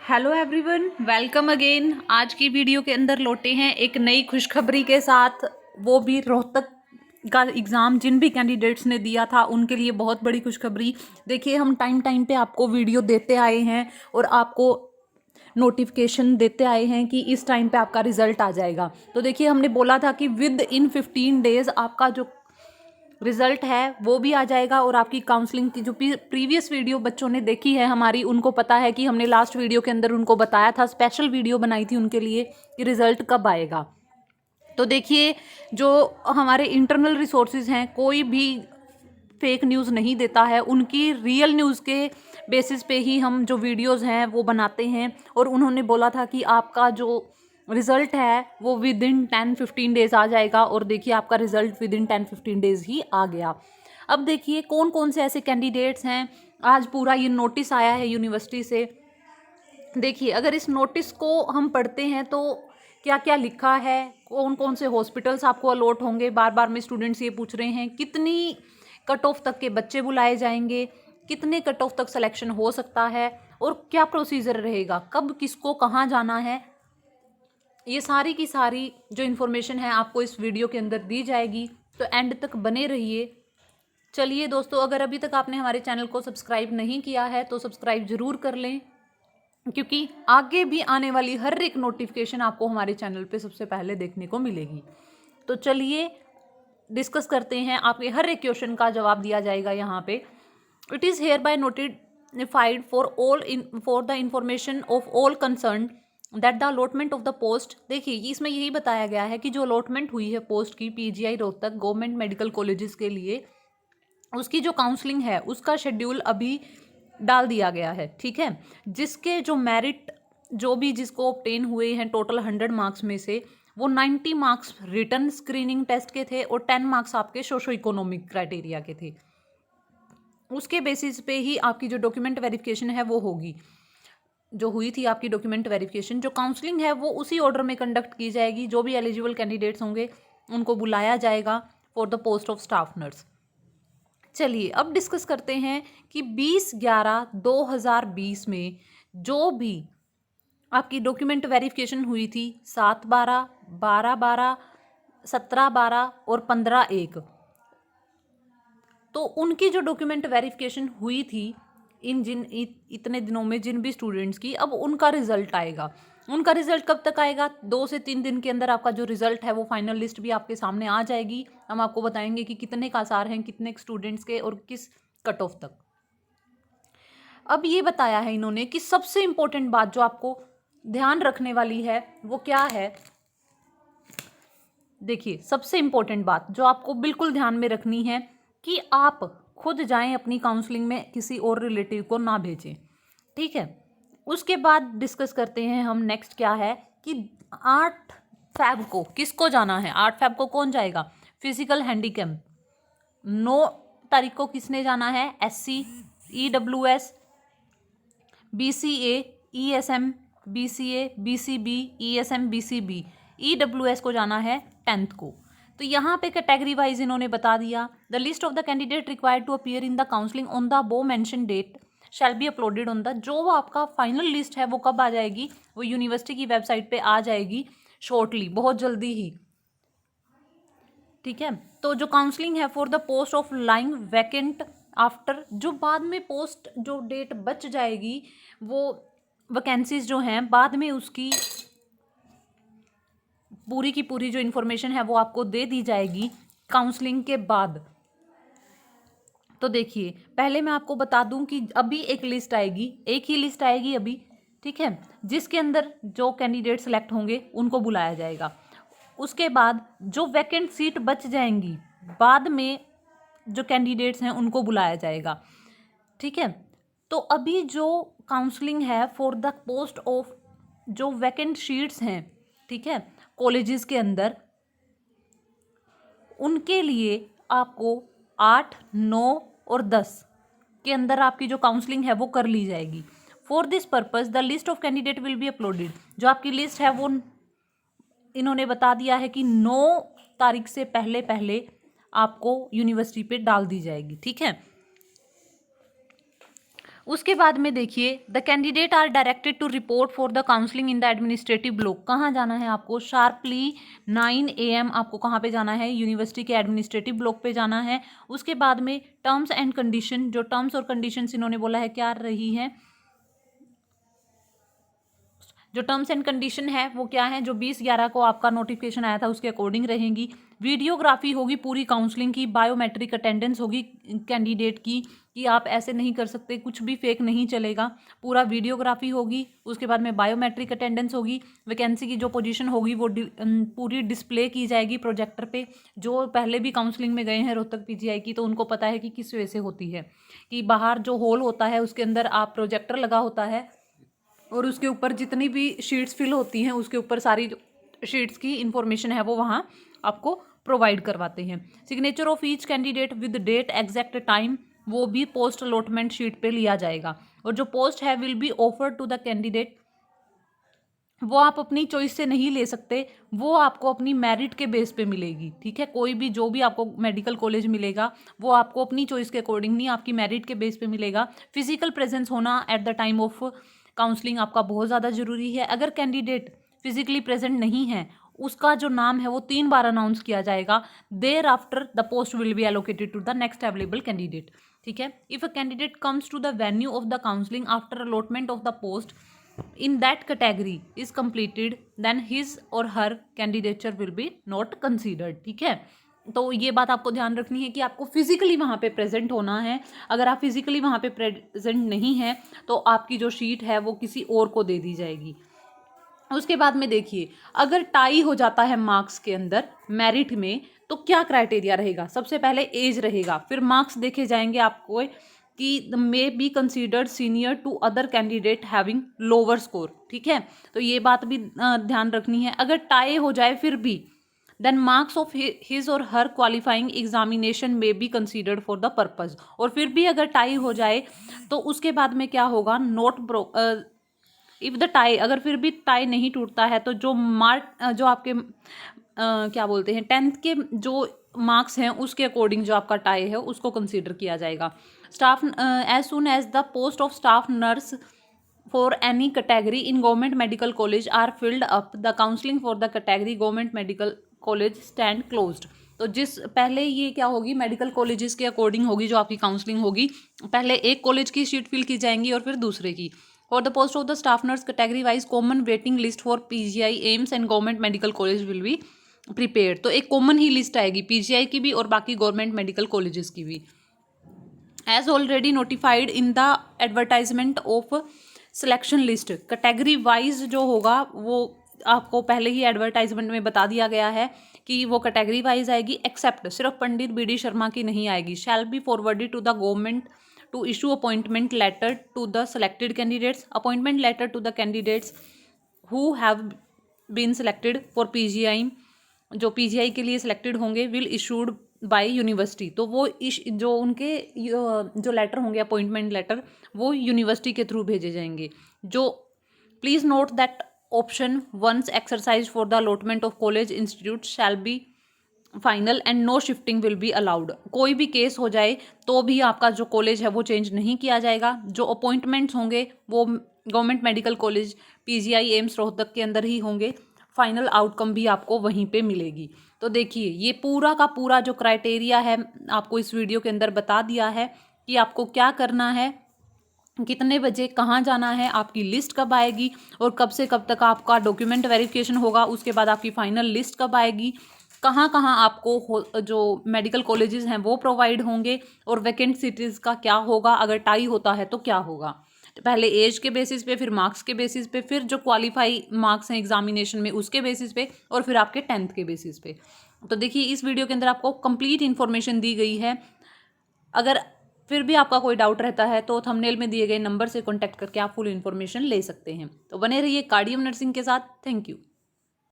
Hello everyone, welcome again. आज की video के अंदर लौटे हैं एक नई खुशखबरी के साथ, वो भी रोहतक का एग्ज़ाम जिन भी कैंडिडेट्स ने दिया था उनके लिए बहुत बड़ी खुशखबरी। देखिए, हम टाइम टाइम पे आपको वीडियो देते आए हैं और आपको नोटिफिकेशन देते आए हैं कि इस टाइम पे आपका रिजल्ट आ जाएगा। तो देखिए, हमने बोला था कि विद इन 15 डेज़ आपका जो रिजल्ट है वो भी आ जाएगा और आपकी काउंसलिंग की जो प्रीवियस वीडियो बच्चों ने देखी है हमारी, उनको पता है कि हमने लास्ट वीडियो के अंदर उनको बताया था, स्पेशल वीडियो बनाई थी उनके लिए कि रिजल्ट कब आएगा। तो देखिए, जो हमारे इंटरनल रिसोर्सेज हैं, कोई भी फेक न्यूज़ नहीं देता है, उनकी रियल न्यूज़ के बेसिस पे ही हम जो वीडियोस हैं वो बनाते हैं। और उन्होंने बोला था कि आपका जो रिज़ल्ट है वो विद इन 10-15 डेज़ आ जाएगा, और देखिए आपका रिज़ल्ट विद इन 10-15 डेज़ ही आ गया। अब देखिए कौन कौन से ऐसे कैंडिडेट्स हैं, आज पूरा ये नोटिस आया है यूनिवर्सिटी से। देखिए, अगर इस नोटिस को हम पढ़ते हैं तो क्या क्या लिखा है, कौन कौन से हॉस्पिटल्स आपको अलॉट होंगे, बार बार में स्टूडेंट्स ये पूछ रहे हैं, कितनी कट ऑफ तक के बच्चे बुलाए जाएंगे, कितने कट ऑफ तक सिलेक्शन हो सकता है, और क्या प्रोसीजर रहेगा, कब किसको कहाँ जाना है, ये सारी की सारी जो इन्फॉर्मेशन है आपको इस वीडियो के अंदर दी जाएगी। तो एंड तक बने रहिए। चलिए दोस्तों, अगर अभी तक आपने हमारे चैनल को सब्सक्राइब नहीं किया है तो सब्सक्राइब ज़रूर कर लें, क्योंकि आगे भी आने वाली हर एक नोटिफिकेशन आपको हमारे चैनल पे सबसे पहले देखने को मिलेगी। तो चलिए डिस्कस करते हैं, आपके हर एक क्वेश्चन का जवाब दिया जाएगा यहाँ पे। It is hereby notified for the information of all concern that the allotment of the post. देखिए, इसमें यही बताया गया है कि जो अलॉटमेंट हुई है पोस्ट की PGI Rohtak government medical colleges के लिए, उसकी जो काउंसलिंग है उसका शेड्यूल अभी डाल दिया गया है। ठीक है, जिसके जो मेरिट जो भी जिसको ऑब्टेन हुए हैं टोटल 100 मार्क्स में से, वो 90 मार्क्स रिटन स्क्रीनिंग टेस्ट के थे और 10 मार्क्स आपके सोशो इकोनॉमिक क्राइटेरिया के थे। उसके बेसिस पे ही आपकी जो डॉक्यूमेंट वेरिफिकेशन है वो होगी। जो हुई थी आपकी डॉक्यूमेंट वेरिफिकेशन, जो काउंसलिंग है वो उसी ऑर्डर में कंडक्ट की जाएगी। जो भी एलिजिबल कैंडिडेट्स होंगे उनको बुलाया जाएगा for the post of staff nurse. चलिए अब डिस्कस करते हैं कि 20/11/2020 में जो भी आपकी डॉक्यूमेंट वेरिफिकेशन हुई थी 7/12, 12/12, 17/12 और 15/1, तो उनकी जो डॉक्यूमेंट वेरिफिकेशन हुई थी इतने दिनों में जिन भी स्टूडेंट्स की, अब उनका रिजल्ट आएगा। उनका रिजल्ट कब तक आएगा? 2 से 3 दिन के अंदर आपका जो रिजल्ट है वो फाइनल लिस्ट भी आपके सामने आ जाएगी। हम आपको बताएंगे कि कितने कासार हैं, कितने स्टूडेंट्स के और किस कट ऑफ तक। अब ये बताया है इन्होंने कि सबसे इंपॉर्टेंट बात जो आपको ध्यान रखने वाली है वो क्या है। देखिए, सबसे इंपॉर्टेंट बात जो आपको बिल्कुल ध्यान में रखनी है कि आप खुद जाएं अपनी काउंसलिंग में, किसी और रिलेटिव को ना भेजें। ठीक है, उसके बाद डिस्कस करते हैं हम नेक्स्ट क्या है कि 8 फैब को किसको जाना है। 8 फैब को कौन जाएगा? Physical handicap. 9 तारीख को किसने जाना है? SC, EWS, BCA, ESM, BCA, BCB, ESM, BCB, EWS को जाना है 10th को। तो यहाँ पे कैटेगरी वाइज इन्होंने बता दिया। The list of the candidate required to appear in the counselling on the above mention date shall be uploaded on the, जो आपका फाइनल लिस्ट है वो कब आ जाएगी? वो यूनिवर्सिटी की वेबसाइट पे आ जाएगी शॉर्टली, बहुत जल्दी ही। ठीक है, तो जो काउंसलिंग है for the post of lying vacant after, जो बाद में पोस्ट जो डेट बच जाएगी, वो वैकेंसीज जो हैं बाद में उसकी पूरी की पूरी जो इन्फॉर्मेशन है वो आपको दे दी जाएगी काउंसलिंग के बाद। तो देखिए, पहले मैं आपको बता दूं कि अभी एक लिस्ट आएगी, एक ही लिस्ट आएगी अभी। ठीक है, जिसके अंदर जो कैंडिडेट सेलेक्ट होंगे उनको बुलाया जाएगा। उसके बाद जो वैकेंट सीट बच जाएंगी बाद में जो कैंडिडेट्स हैं उनको बुलाया जाएगा। ठीक है, तो अभी जो काउंसलिंग है फॉर द पोस्ट ऑफ जो वैकेंट सीट्स हैं, ठीक है, कॉलेजेस के अंदर, उनके लिए आपको 8, 9 और 10 के अंदर आपकी जो काउंसलिंग है वो कर ली जाएगी। For this purpose the list of candidate will be uploaded. जो आपकी लिस्ट है वो इन्होंने बता दिया है कि 9 तारीख से पहले पहले आपको यूनिवर्सिटी पे डाल दी जाएगी। ठीक है, उसके बाद में देखिए the candidate are directed to report for the counselling in the administrative block. कहाँ जाना है आपको? शार्पली 9 AM आपको कहाँ पे जाना है? यूनिवर्सिटी के एडमिनिस्ट्रेटिव ब्लॉक पे जाना है। उसके बाद में टर्म्स एंड कंडीशन, जो टर्म्स और कंडीशंस इन्होंने बोला है क्या रही है, जो टर्म्स एंड कंडीशन है वो क्या है, जो 20/11 को आपका नोटिफिकेशन आया था उसके अकॉर्डिंग रहेंगी। वीडियोग्राफी होगी पूरी काउंसलिंग की, बायोमेट्रिक अटेंडेंस होगी कैंडिडेट की, कि आप ऐसे नहीं कर सकते, कुछ भी फेक नहीं चलेगा, पूरा वीडियोग्राफी होगी। उसके बाद में बायोमेट्रिक अटेंडेंस होगी। वैकेंसी की जो पोजीशन होगी वो पूरी डिस्प्ले की जाएगी प्रोजेक्टर पे। जो पहले भी काउंसलिंग में गए हैं रोहतक पीजीआई की, तो उनको पता है कि किस वजह से होती है, कि बाहर जो हॉल होता है उसके अंदर आप प्रोजेक्टर लगा होता है और उसके ऊपर जितनी भी शीट्स फिल होती हैं उसके ऊपर सारी शीट्स की इंफॉर्मेशन है वो वहाँ आपको प्रोवाइड करवाते हैं। Signature of each candidate with date exact time वो भी पोस्ट अलॉटमेंट शीट पे लिया जाएगा। और जो पोस्ट है will be offered to the candidate, वो आप अपनी चॉइस से नहीं ले सकते, वो आपको अपनी मेरिट के बेस पे मिलेगी। ठीक है, कोई भी जो भी आपको मेडिकल कॉलेज मिलेगा वो आपको अपनी चॉइस के अकॉर्डिंग नहीं, आपकी मेरिट के बेस पे मिलेगा। फिजिकल प्रेजेंस होना at the time of counselling आपका बहुत ज़्यादा ज़रूरी है। अगर कैंडिडेट फिजिकली प्रेजेंट नहीं है, उसका जो नाम है वो 3 बार अनाउंस किया जाएगा। Thereafter the post will be allocated to the next available candidate. ठीक है, if a candidate comes to the venue of the counselling after allotment of the post in that category is completed then his or her candidature will be not considered। ठीक है, तो ये बात आपको ध्यान रखनी है कि आपको फिजिकली वहाँ पे प्रेजेंट होना है। अगर आप फिजिकली वहाँ पे प्रेजेंट नहीं है तो आपकी जो शीट है वो किसी और को दे दी जाएगी। उसके बाद में देखिए, अगर टाई हो जाता है मार्क्स के अंदर मेरिट में तो क्या क्राइटेरिया रहेगा? सबसे पहले एज रहेगा, फिर मार्क्स देखे जाएंगे आपको कि may be considered senior to other candidate having lower score. ठीक है, तो ये बात भी ध्यान रखनी है। अगर टाई हो जाए फिर भी देन मार्क्स ऑफ हिज और हर क्वालिफाइंग एग्जामिनेशन में be considered for the purpose. और फिर भी अगर टाई हो जाए तो उसके बाद में क्या होगा? Note bro if the tie, अगर फिर भी टाई नहीं टूटता है तो जो मार्क जो आपके क्या बोलते हैं 10th के जो मार्क्स हैं उसके अकॉर्डिंग जो आपका टाई है उसको कंसीडर किया जाएगा। Staff as soon as the post of staff nurse for any category in government medical college are filled up the counselling for the category government medical college stand closed. तो जिस पहले ये क्या होगी, मेडिकल कॉलेजेस के according होगी जो आपकी काउंसलिंग होगी। पहले एक कॉलेज की सीट फिल की जाएंगी और फिर दूसरे की। For the post of the staff nurse category wise common waiting list for PGI AIIMS and government medical college will be prepare. तो एक कॉमन ही लिस्ट आएगी पीजीआई की भी और बाकी गवर्नमेंट मेडिकल कॉलेजेस की भी। As already notified in the advertisement of selection list, category wise जो होगा वो आपको पहले ही एडवर्टाइजमेंट में बता दिया गया है कि वो कैटेगरी वाइज आएगी। एक्सेप्ट सिर्फ पंडित BD शर्मा की नहीं आएगी। Shall be forwarded to the government to issue appointment letter to the selected candidates. Appointment letter to the candidates who have been selected for PGI, जो पीजीआई के लिए सिलेक्टेड होंगे, will issued by university. तो वो जो उनके जो letter होंगे अपॉइंटमेंट लेटर वो यूनिवर्सिटी के थ्रू भेजे जाएंगे। जो please note that option once exercise for the allotment of college institute shall be final and no shifting will be allowed. कोई भी केस हो जाए तो भी आपका जो कॉलेज है वो चेंज नहीं किया जाएगा। जो अपॉइंटमेंट्स होंगे वो government medical college PGI AIIMS Rohtak के अंदर ही होंगे। फाइनल आउटकम भी आपको वहीं पे मिलेगी। तो देखिए ये पूरा का पूरा जो क्राइटेरिया है आपको इस वीडियो के अंदर बता दिया है कि आपको क्या करना है, कितने बजे कहाँ जाना है, आपकी लिस्ट कब आएगी और कब से कब तक आपका डॉक्यूमेंट वेरिफिकेशन होगा, उसके बाद आपकी फाइनल लिस्ट कब आएगी, कहाँ कहाँ आपको जो मेडिकल कॉलेजेस हैं वो प्रोवाइड होंगे और वैकेंट सीट्स का क्या होगा, अगर टाई होता है तो क्या होगा। पहले एज के बेसिस पे, फिर मार्क्स के बेसिस पे, फिर जो क्वालिफाई मार्क्स हैं एग्जामिनेशन में उसके बेसिस पे और फिर आपके 10th के बेसिस पे। तो देखिए इस वीडियो के अंदर आपको कंप्लीट इन्फॉर्मेशन दी गई है। अगर फिर भी आपका कोई डाउट रहता है तो थंबनेल में दिए गए नंबर से कॉन्टैक्ट करके आप फुल इन्फॉर्मेशन ले सकते हैं। तो बने रहिए कार्डियम नर्सिंग के साथ। Thank you.